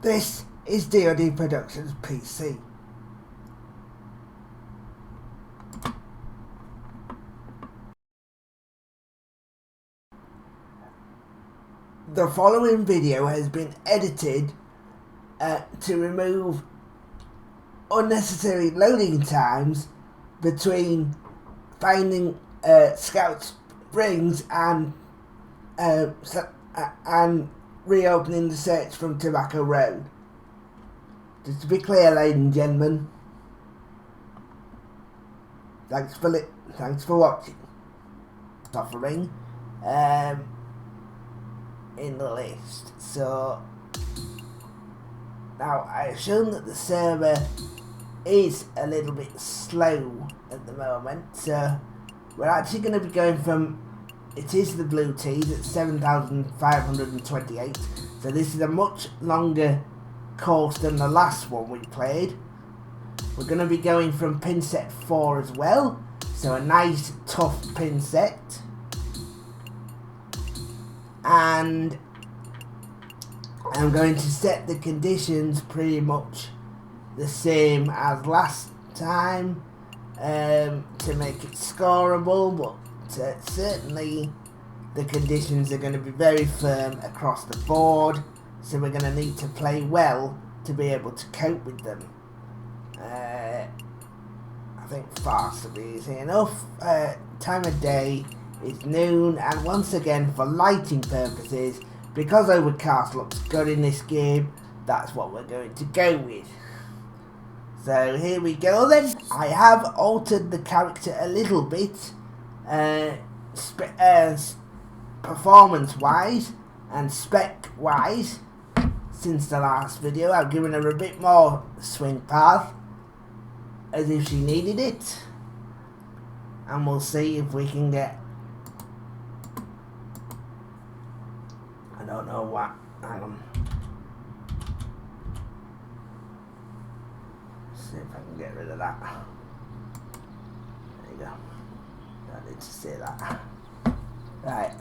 This is DLD Productions PC. The following video has been edited to remove unnecessary loading times between finding Scout Springs and reopening the search from Tobacco Road. Just to be clear, ladies and gentlemen, thanks for watching. Suffering in the list. So now I assume that the server is a little bit slow at the moment, so we're actually going to be going from, it is the blue tees at 7,528, so this is a much longer course than the last one we played. We're going to be going from pin set 4 as well, so a nice tough pin set, and I'm going to set the conditions pretty much the same as last time to make it scoreable, but certainly the conditions are going to be very firm across the board, so we're going to need to play well to be able to cope with them. I think fast will be easy enough. Time of day is noon, and once again, for lighting purposes, because overcast looks good in this game, that's what we're going to go with. So here we go then. I have altered the character a little bit, performance wise and spec wise since the last video. I've given her a bit more swing path, as if she needed it, and we'll see if we can get, I don't know what, hang on, see if I can get rid of that. There you go, I need to see that. Right,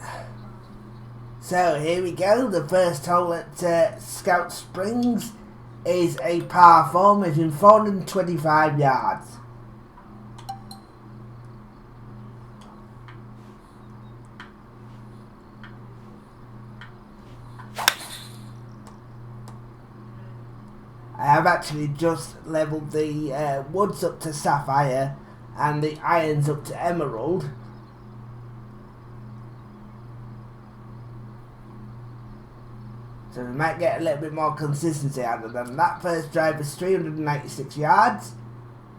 so here we go. The first hole at Scout Springs is a par 4 measuring 425 yards. I have actually just levelled the woods up to sapphire and the irons up to emerald. So we might get a little bit more consistency out of them. That first drive is 396 yards.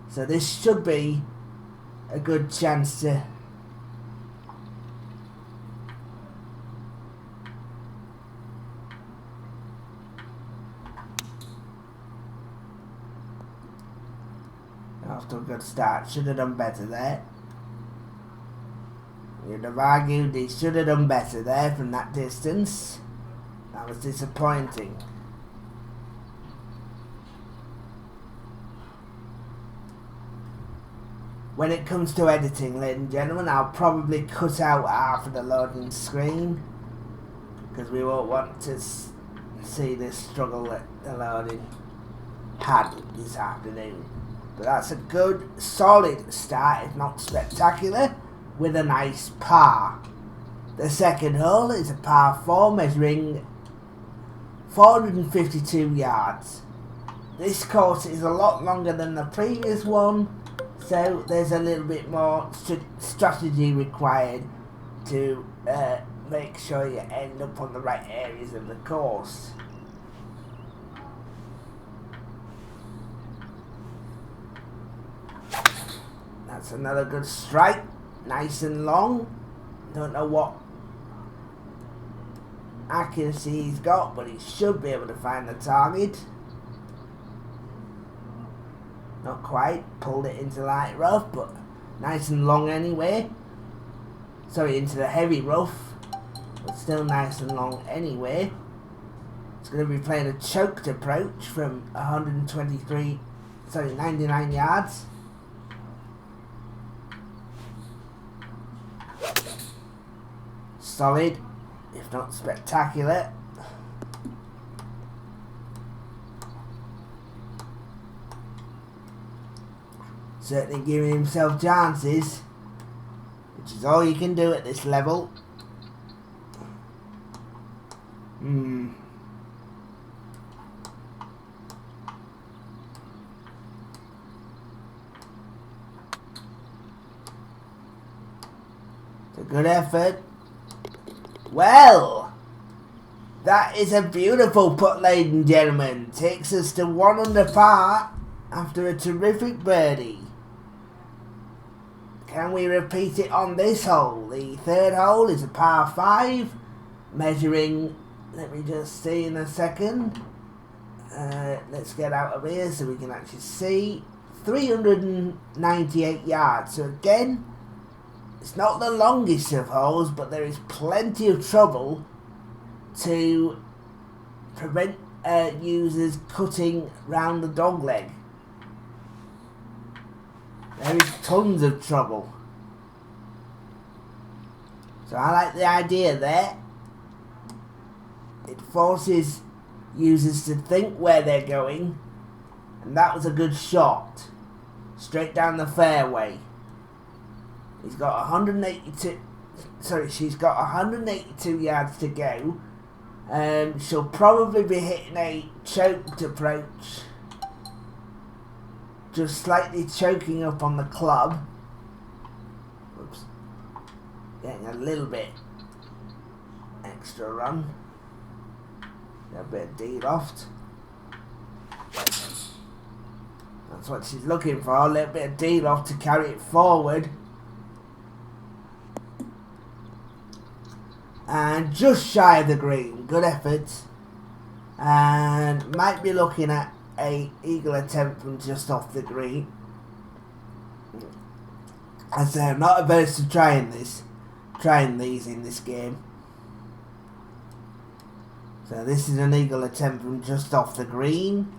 So this should be a good chance to after a good start. Should have done better there. You'd have argued he should have done better there from that distance. That was disappointing. When it comes to editing, ladies and gentlemen, I'll probably cut out half of the loading screen, because we won't want to see this struggle that the loading had this afternoon. But that's a good, solid start, if not spectacular, with a nice par. The second hole is a par 4 measuring 452 yards. This course is a lot longer than the previous one, so there's a little bit more strategy required to make sure you end up on the right areas of the course. That's another good strike, nice and long. Don't know what accuracy he's got, but he should be able to find the target. Not quite, pulled it into light rough, but nice and long anyway. Sorry, into the heavy rough, but still nice and long anyway. It's going to be playing a choked approach from 99 yards. Solid, if not spectacular. Certainly giving himself chances, which is all you can do at this level. It's a good effort. Well, that is a beautiful putt, ladies and gentlemen. Takes us to 1 under par after a terrific birdie. Can we repeat it on this hole? The third hole is a par 5, measuring, let me just see in a second. Let's get out of here so we can actually see. 398 yards. So again, it's not the longest of holes, but there is plenty of trouble to prevent users cutting round the dog leg. There is tons of trouble. So I like the idea there. It forces users to think where they're going, and that was a good shot. Straight down the fairway. He's got 182. Sorry, she's got 182 yards to go. She'll probably be hitting a choked approach, just slightly choking up on the club. Oops. Getting a little bit extra run. A bit of D-loft. That's what she's looking for, a little bit of D-loft to carry it forward. And just shy of the green. Good effort. And might be looking at a eagle attempt from just off the green. I say I'm not averse to trying these in this game. So this is an eagle attempt from just off the green.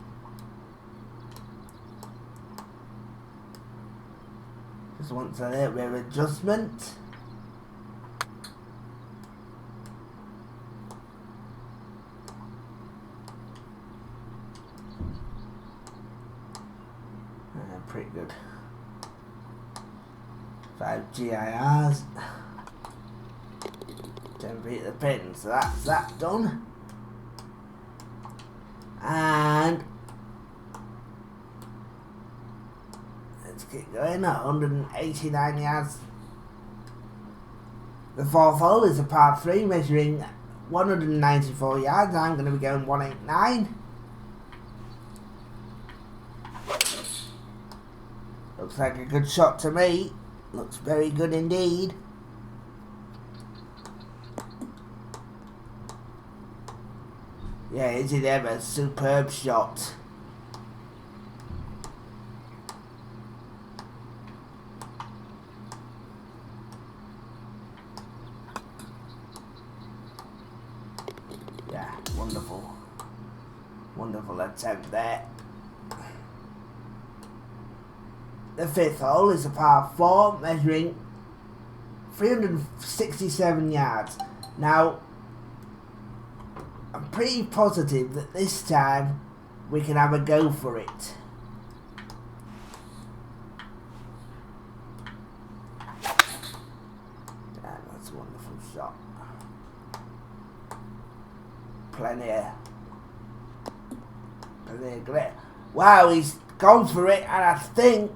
Just wants a little bit of adjustment. Pretty good. 5 GIRs. 10 feet of the pin, so that's that done. And let's keep going. 189 yards. The fourth hole is a par 3 measuring 194 yards. I'm going to be going 189. Looks like a good shot to me. Looks very good indeed. Yeah, is it ever? Superb shot. Yeah, wonderful. Wonderful attempt there. The fifth hole is a par 4 measuring 367 yards. Now, I'm pretty positive that this time we can have a go for it. Yeah, that's a wonderful shot. Plenty of grit. Wow, he's gone for it, and I think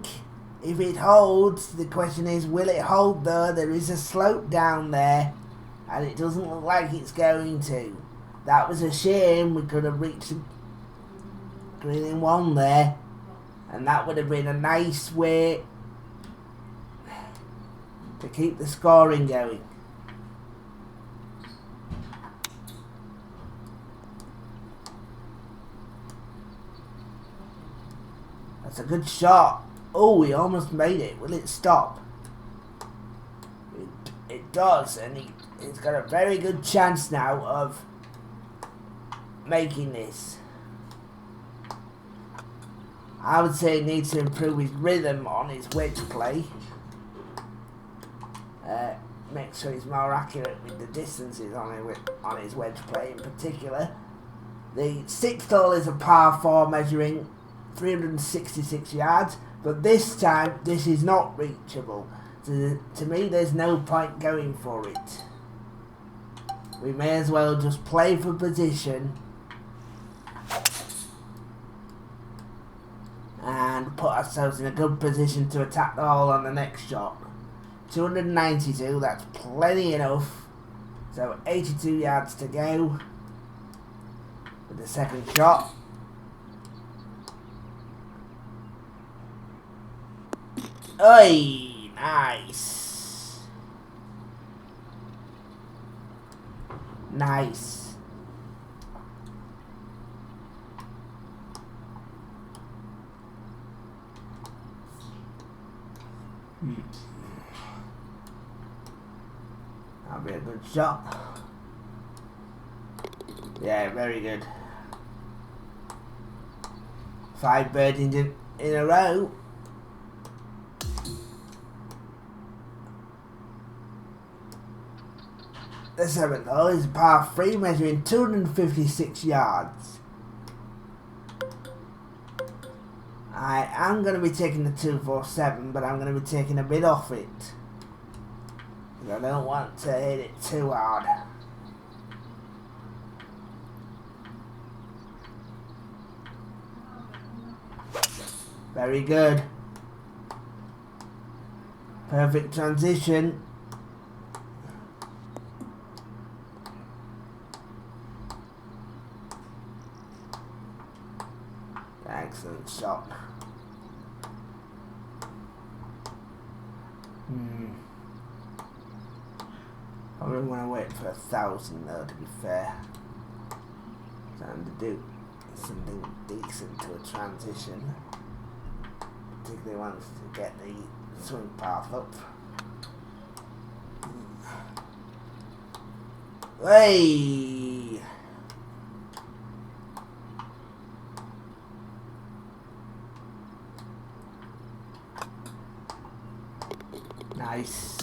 if it holds, the question is, will it hold though? There is a slope down there, and it doesn't look like it's going to. That was a shame. We could have reached green in one there, and that would have been a nice way to keep the scoring going. That's a good shot. Oh, he almost made it. Will it stop? It does, and he's got a very good chance now of making this. I would say he needs to improve his rhythm on his wedge play. Make sure he's more accurate with the distances on his wedge play in particular. The sixth hole is a par 4 measuring 366 yards. But this time, this is not reachable. To me, there's no point going for it. We may as well just play for position and put ourselves in a good position to attack the hole on the next shot. 292, that's plenty enough. So 82 yards to go with the second shot. Oi, nice. Nice. That'll be a good shot. Yeah, very good. 5 birdies in a row. The 7th hole is a par 3 measuring 256 yards. I am going to be taking the 247, but I'm going to be taking a bit off it. I don't want to hit it too hard. Very good. Perfect transition. Excellent shot. I really want to wait for 1,000 though, to be fair. Time to do something decent to a transition. Particularly once to get the swing path up. Hey! Nice.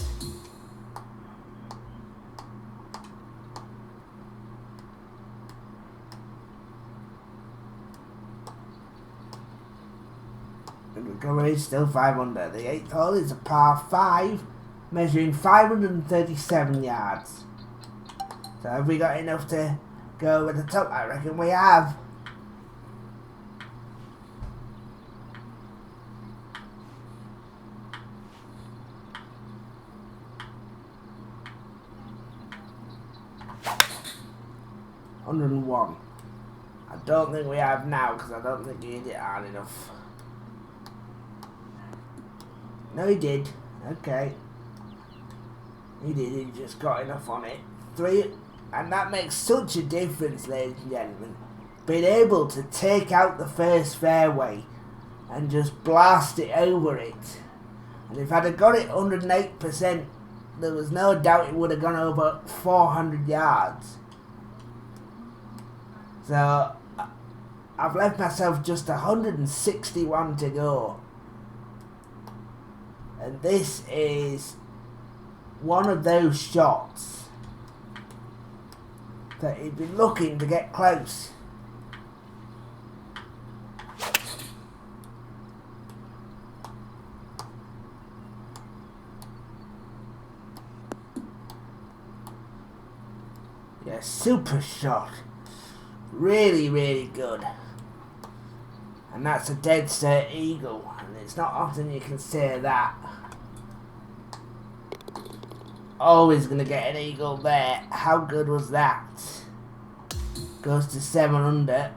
Good recovery, still 5 under. The 8th hole is a par 5, measuring 537 yards. So have we got enough to go over the top? I reckon we have. I don't think we have now because I don't think he hit it hard enough. No, he did. Okay. He did. He just got enough on it. 3, and that makes such a difference, ladies and gentlemen. Being able to take out the first fairway and just blast it over it. And if I'd have got it 108%, there was no doubt it would have gone over 400 yards. So I've left myself just 161 to go. And this is one of those shots that he'd be looking to get close. Yeah, super shot. Really, really good. And that's a dead cert eagle. And it's not often you can say that. Always going to get an eagle there. How good was that? Goes to 7 under.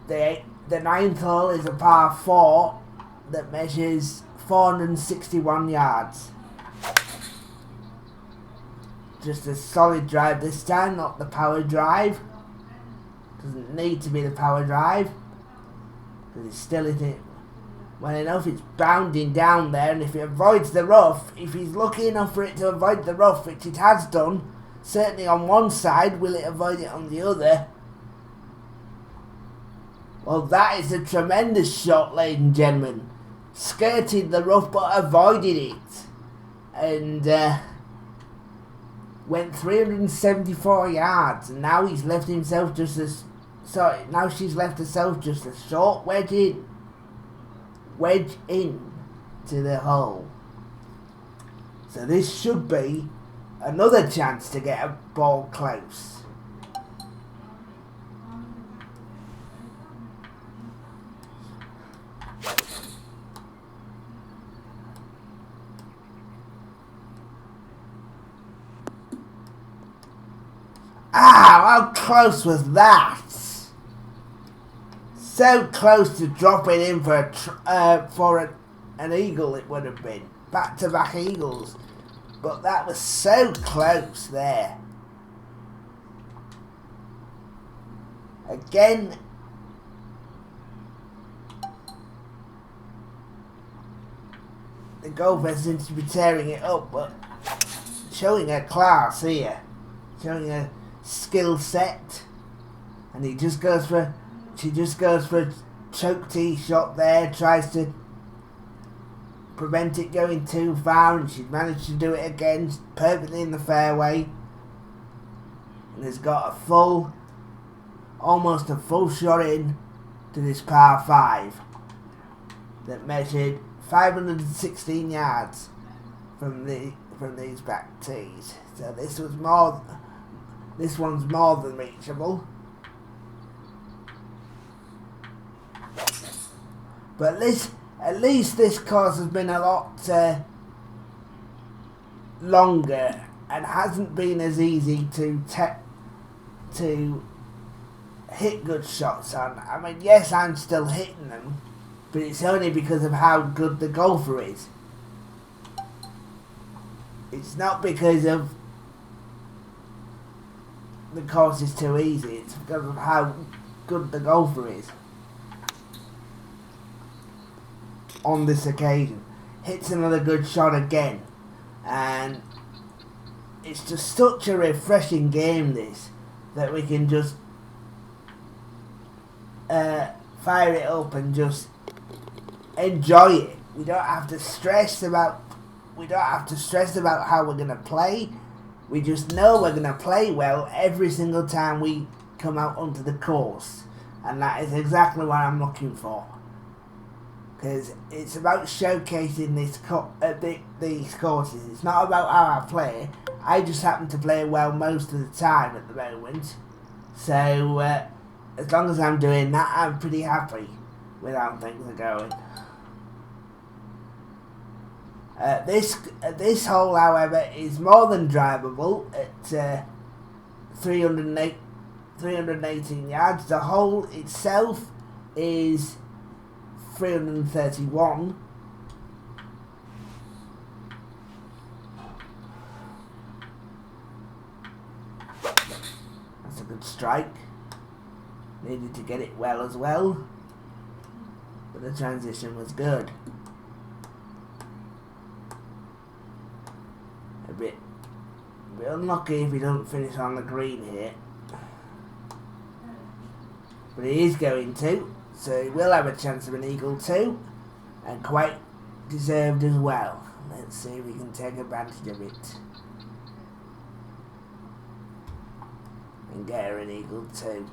The 9th hole is a par 4 that measures 461 yards. Just a solid drive this time, not the power drive. Doesn't need to be the power drive. Because it's still in it. Well enough, it's bounding down there, and if it avoids the rough, if he's lucky enough for it to avoid the rough, which it has done, certainly on one side, will it avoid it on the other? Well, that is a tremendous shot, ladies and gentlemen. Skirted the rough but avoided it. And went 374 yards, and now he's left himself just a sorry, now she's left herself just a short wedge in to the hole. So this should be another chance to get a ball close. How close was that? So close to dropping in for an eagle it would have been. Back-to-back eagles. But that was so close there. Again, the golfer seems to be tearing it up, but showing her class here. Showing her skill set. And she just goes for a choke tee shot there, tries to prevent it going too far, and she's managed to do it again perfectly in the fairway, and has got almost a full shot in to this par 5 that measured 516 yards from these back tees. So this one's more than reachable. But at least this course has been a lot longer and hasn't been as easy to hit good shots on. I mean, yes, I'm still hitting them, but it's only because of how good the golfer is. It's not because of the course is too easy, it's because of how good the golfer is. On this occasion, hits another good shot again, and it's just such a refreshing game this, that we can just fire it up and just enjoy it. We don't have to stress about how we're gonna play. We just know we're gonna play well every single time we come out onto the course, and that is exactly what I'm looking for. Because it's about showcasing these courses. It's not about how I play. I just happen to play well most of the time at the moment. So, as long as I'm doing that, I'm pretty happy with how things are going. This hole, however, is more than drivable at 318 yards. The hole itself is 331. That's a good strike. Needed to get it well as well, but the transition was good. A bit unlucky if he doesn't finish on the green here, but he is going to. So he will have a chance of an eagle too, and quite deserved as well. Let's see if we can take advantage of it and get her an eagle too.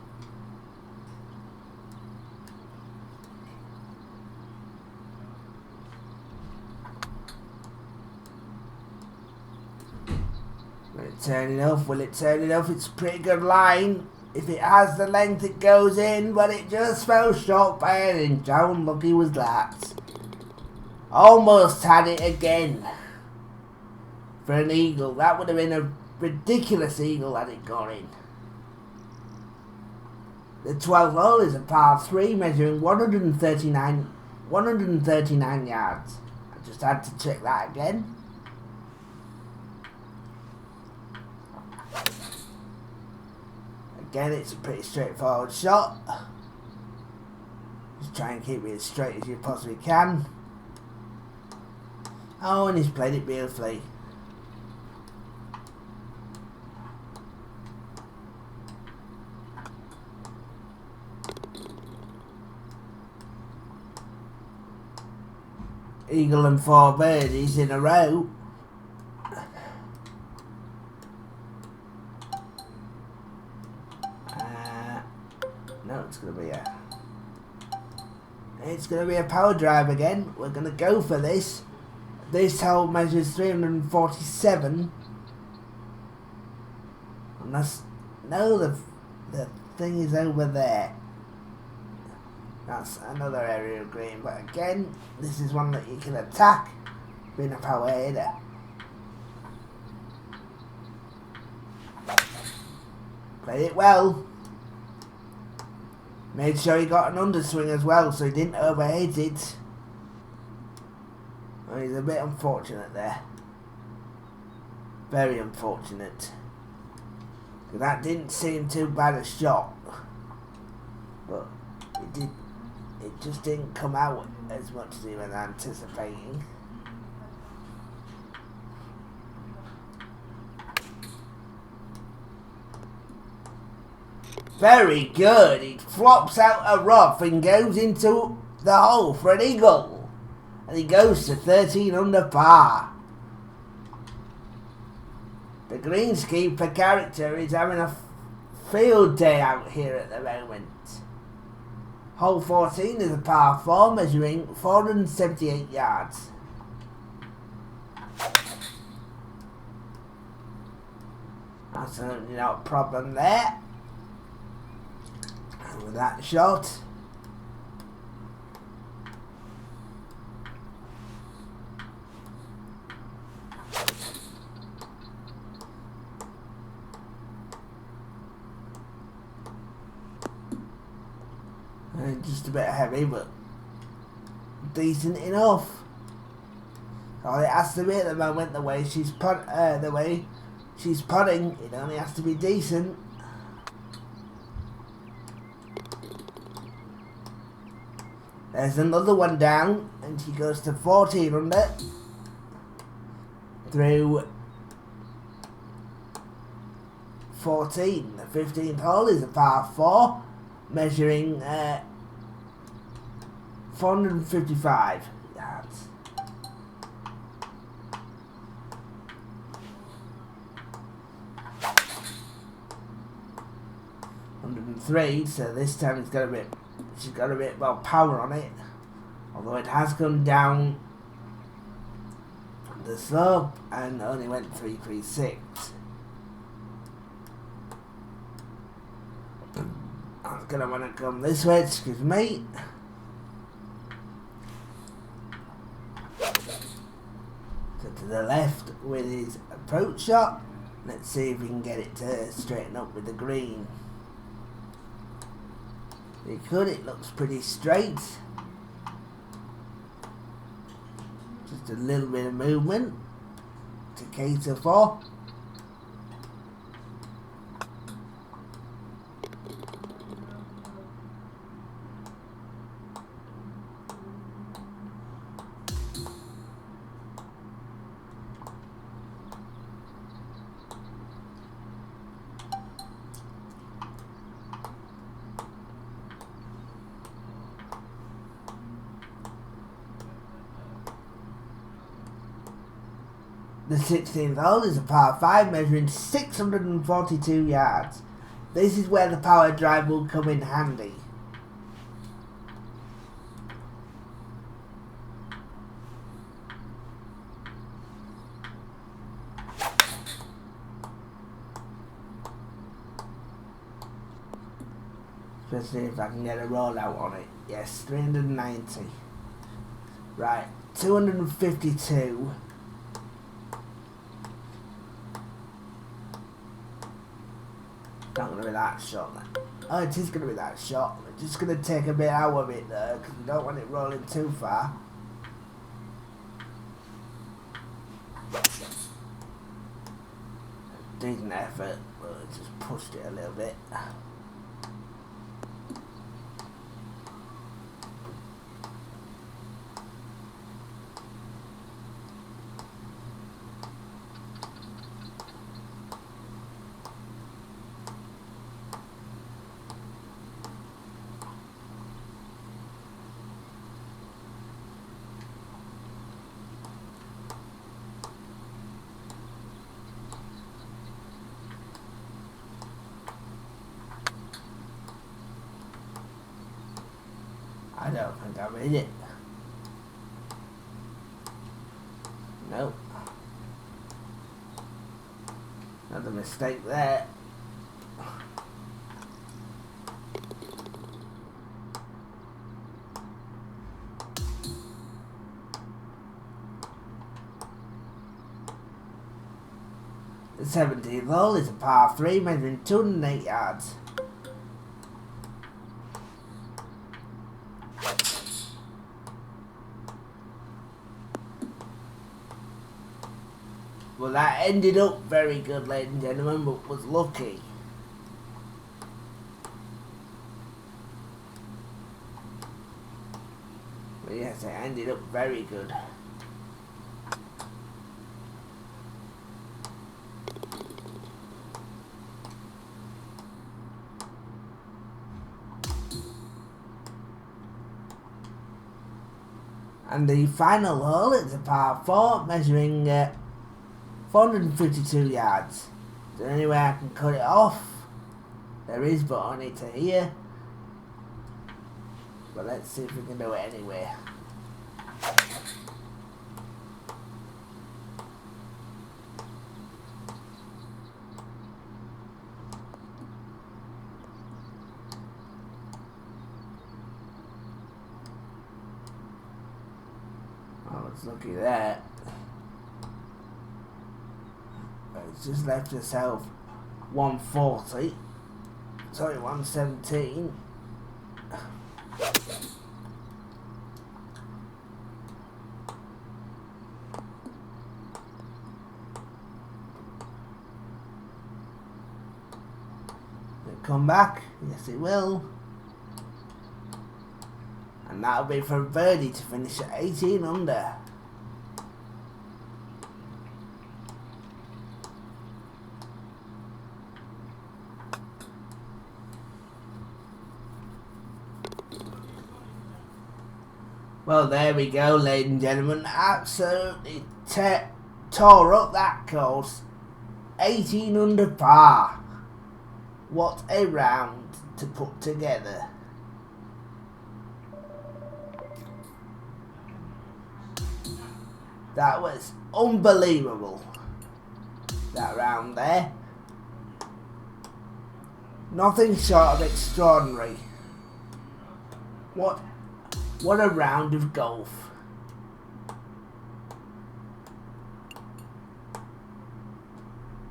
Will it turn enough? Will it turn enough? It's a pretty good line. If it has the length, it goes in, but it just fell short by an inch. How unlucky was that? Almost had it again for an eagle. That would have been a ridiculous eagle had it gone in. The 12th hole is a par 3 measuring 139 yards. I just had to check that again. Again, it's a pretty straightforward shot. Just try and keep it as straight as you possibly can. Oh, and he's played it beautifully. Eagle and 4 birdies in a row. No, it's gonna be a power drive again. We're gonna go for this. This hole measures 347. And the thing is over there. That's another area of green, but again, this is one that you can attack being a power header. Played it well. Made sure he got an underswing as well, so he didn't overhit it. Oh, he's a bit unfortunate there. Very unfortunate. That didn't seem too bad a shot, but it just didn't come out as much as he was anticipating. Very good. He flops out a rough and goes into the hole for an eagle. And he goes to 13 under par. The greenskeeper character is having a field day out here at the moment. Hole 14 is a par 4 measuring 478 yards. Absolutely not a problem there. And with that shot, just a bit heavy, but decent enough. All it has to be at the moment, the way she's putting, it only has to be decent. There's another one down, and she goes to 14 under through 14. The 15th hole is a par 4, measuring 455 yards. .103, so this time she's got a bit more power on it, although it has come down the slope and only went 336. I'm gonna want to come this way, excuse me. So to the left with his approach shot. Let's see if we can get it to straighten up with the green. He could, it looks pretty straight. Just a little bit of movement to cater for. The 16th hole is a par 5 measuring 642 yards. This is where the power drive will come in handy. Especially if I can get a rollout on it. Yes, 390. Right, 252. Not going to be that shot then. Oh, it is going to be that shot. We're just going to take a bit out of it there because we don't want it rolling too far. Decent effort, but it just pushed it a little bit. don't think I read it. Nope. Another mistake there. The 17th hole is a par 3 measuring 208 yards. Well, that ended up very good, ladies and gentlemen, but was lucky. But yes, it ended up very good. And the final hole is a par 4 measuring 452 yards. Is there any way I can cut it off? There is, but only to here. But let's see if we can do it anyway. I was lucky there. It's just left itself 140. Sorry, 117. It'll come back. Yes, it will. And that'll be for birdie to finish at 18 under. Well, there we go, ladies and gentlemen. Absolutely tore up that course. 18 under par. What a round to put together. That was unbelievable. That round there. Nothing short of extraordinary. What a round of golf.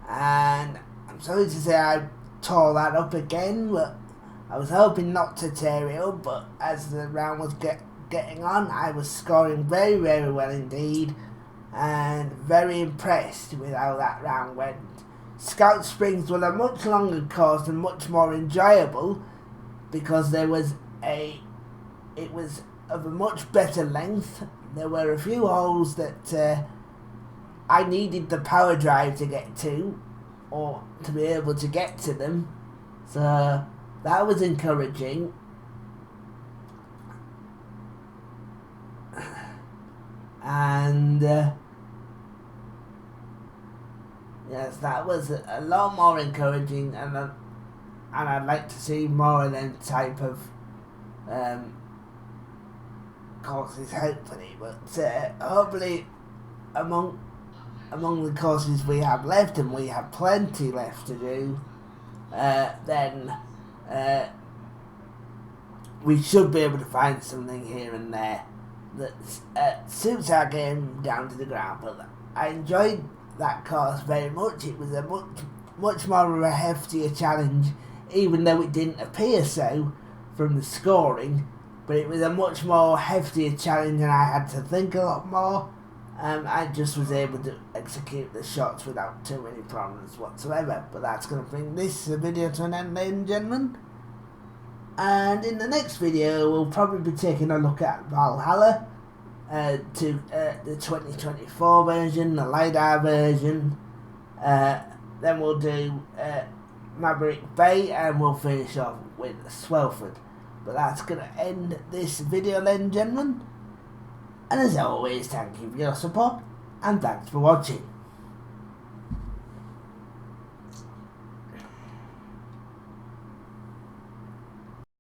And I'm sorry to say I tore that up again, but I was hoping not to tear it up, but as the round was getting on, I was scoring very, very well indeed, and very impressed with how that round went. Scout Springs was a much longer course and much more enjoyable because it was of a much better length. There were a few holes that I needed the power drive to get to, or to be able to get to them, so that was encouraging. And yes, that was a lot more encouraging, and I'd like to see more of them type of courses, hopefully. But hopefully among the courses we have left, and we have plenty left to do, then we should be able to find something here and there that suits our game down to the ground. But I enjoyed that course very much. It was a much more of a heftier challenge, even though it didn't appear so from the scoring. But it was a much more heftier challenge, and I had to think a lot more. I just was able to execute the shots without too many problems whatsoever. But that's going to bring this video to an end, ladies and gentlemen. And in the next video, we'll probably be taking a look at Valhalla, to the 2024 version, the LiDAR version. Then we'll do Maverick Bay, and we'll finish off with Swelford. But that's going to end this video, ladies and gentlemen. And as always, thank you for your support, and thanks for watching.